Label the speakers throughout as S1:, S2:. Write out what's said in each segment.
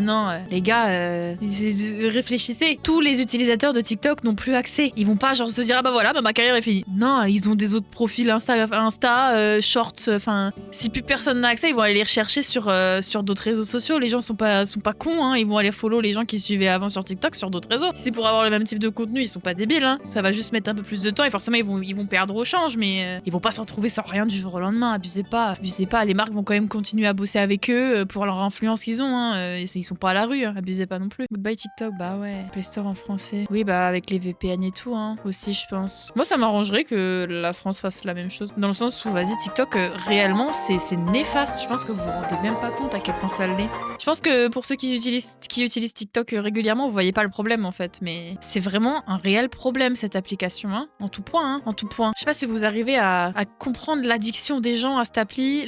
S1: Non, les gars, réfléchissez. Tous les utilisateurs de TikTok n'ont plus accès. Ils vont pas genre se dire ah bah voilà, bah, ma carrière est finie. Non, ils ont des autres profils Insta, Shorts. Enfin, si plus personne n'a accès, ils vont aller les rechercher sur d'autres réseaux sociaux. Les gens sont pas cons, hein. Ils vont aller follow les gens qui suivaient avant sur TikTok sur d'autres réseaux. Si c'est pour avoir le même type de contenu, ils sont pas débiles, hein. Ça va juste mettre un peu plus de temps et forcément ils vont perdre au change, mais ils vont pas s'en retrouver sans rien du jour au lendemain. Abusez pas. Les marques vont quand même continuer à bosser avec eux pour leur influence qu'ils ont, hein. Ils sont pas à la rue, hein. Abusez pas non plus. Goodbye TikTok, bah ouais. Play Store en français. Oui, bah avec les VPN et tout, hein. Aussi, je pense. Moi, ça m'arrangerait que la France fasse la même chose. Dans le sens où, vas-y, TikTok, réellement, c'est néfaste. Je pense que vous vous rendez même pas compte à quel point ça l'est. Je pense que pour ceux qui utilisent TikTok régulièrement, vous voyez pas le problème en fait, mais c'est vraiment un réel problème cette application, hein. En tout point, hein. En tout point. Je sais pas si vous arrivez à comprendre l'addiction des gens à cette appli,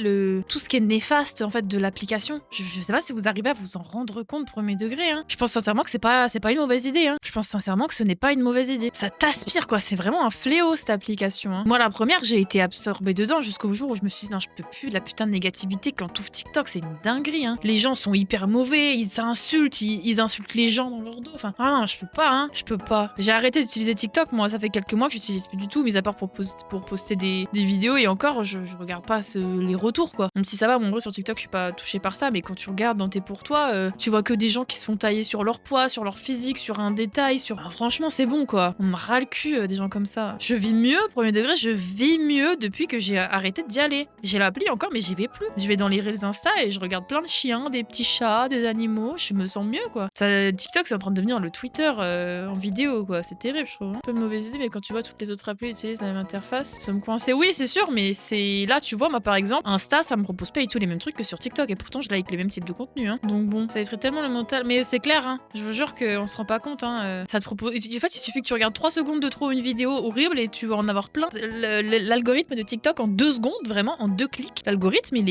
S1: tout ce qui est néfaste en fait de l'application. Je sais pas si vous arrivez à vous en rendre compte premier degré, hein. Je pense sincèrement que c'est pas une mauvaise idée, hein. Je pense sincèrement que ce n'est pas une mauvaise idée. Ça t'aspire quoi, c'est vraiment un fléau cette application, hein. Moi la première, j'ai été absorbée dedans jusqu'au jour où je me suis dit non, je peux plus, la putain de négativité quand t'ouvres TikTok, c'est une dinguerie, hein. Les gens sont hyper mauvais, ils insultent, ils insultent les gens dans leur dos. Enfin, ah non, je peux pas, hein. Je peux pas. J'ai arrêté d'utiliser TikTok, moi, ça fait quelques mois que j'utilise plus du tout, mis à part pour poster des vidéos et encore, je regarde pas les retours, quoi. Même si ça va, bon, en vrai, sur TikTok, je suis pas touchée par ça, mais quand tu regardes dans tes pour toi, tu vois que des gens qui se font tailler sur leur poids, sur leur physique, sur un détail, Ah, franchement, c'est bon, quoi. On me ras le cul, des gens comme ça. Je vis mieux, premier degré, je vis mieux depuis que j'ai arrêté d'y aller. J'ai l'appli encore, mais j'y vais plus. Je vais dans les Reels Insta et je regarde plein de chiens, des petits chats, des animaux. Je me sens mieux, quoi. TikTok, c'est en train de devenir le Twitter en vidéo, quoi. C'est terrible, je trouve. Un peu une mauvaise idée, mais quand tu vois toutes les autres applis utilisent la même interface, ça me coinçait. Oui, c'est sûr, mais c'est là, tu vois, moi, par exemple, Insta, ça me propose pas du tout les mêmes trucs que sur TikTok, et pourtant, je like les mêmes types de contenu, hein. Donc bon, ça détruit tellement le mental. Mais c'est clair, hein. Je vous jure qu'on se rend pas compte, hein. Ça te propose. En fait, il suffit que tu regardes 3 secondes de trop une vidéo horrible et tu vas en avoir plein. L'algorithme de TikTok, en 2 secondes, vraiment, en 2 clics, l'algorithme, il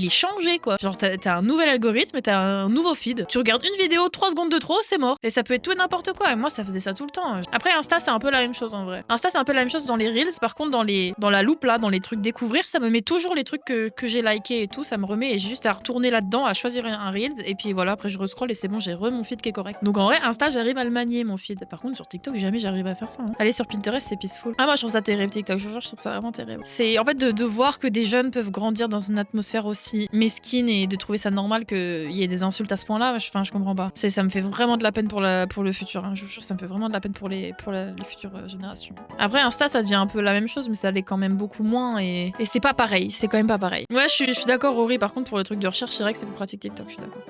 S1: est changé, quoi. Genre, t'as un nouvel algorithme et t'as un nouveau feed. Tu regardes une vidéo, 3 secondes de trop, c'est mort. Et ça peut être tout et n'importe quoi. Et moi, ça faisait ça tout le temps. Après, Insta, c'est un peu la même chose, en vrai. Insta, c'est un peu la même chose dans les Reels. Par contre, dans la loupe, là, dans les trucs découvrir, ça me met toujours les trucs que j'ai likés et tout. Ça me remet et j'ai juste à retourner là-dedans, à choisir un Reel. Et puis voilà, après, je rescroll et c'est bon, j'ai mon feed qui est correct. Donc en vrai, Insta, j'arrive à le manier, mon feed. Par contre, sur TikTok, jamais j'arrive à faire ça, hein. Allez sur Pinterest, c'est peaceful. Ah, moi, je trouve ça terrible, TikTok. Je vous jure, je trouve ça vraiment terrible. C'est en fait de voir que des jeunes peuvent grandir dans une atmosphère aussi mesquine et de trouver ça normal qu'il y ait des insultes à ce point-là. Enfin, je comprends pas. Ça me fait vraiment de la peine pour le futur, hein. Je vous jure, ça me fait vraiment de la peine pour les futures générations. Après, Insta, ça devient un peu la même chose, mais ça l'est quand même beaucoup moins et c'est pas pareil. C'est quand même pas pareil. Ouais, je suis d'accord, Rory. Par contre, pour le truc de recherche, c'est vrai que c'est plus pratique TikTok. Je suis d'accord.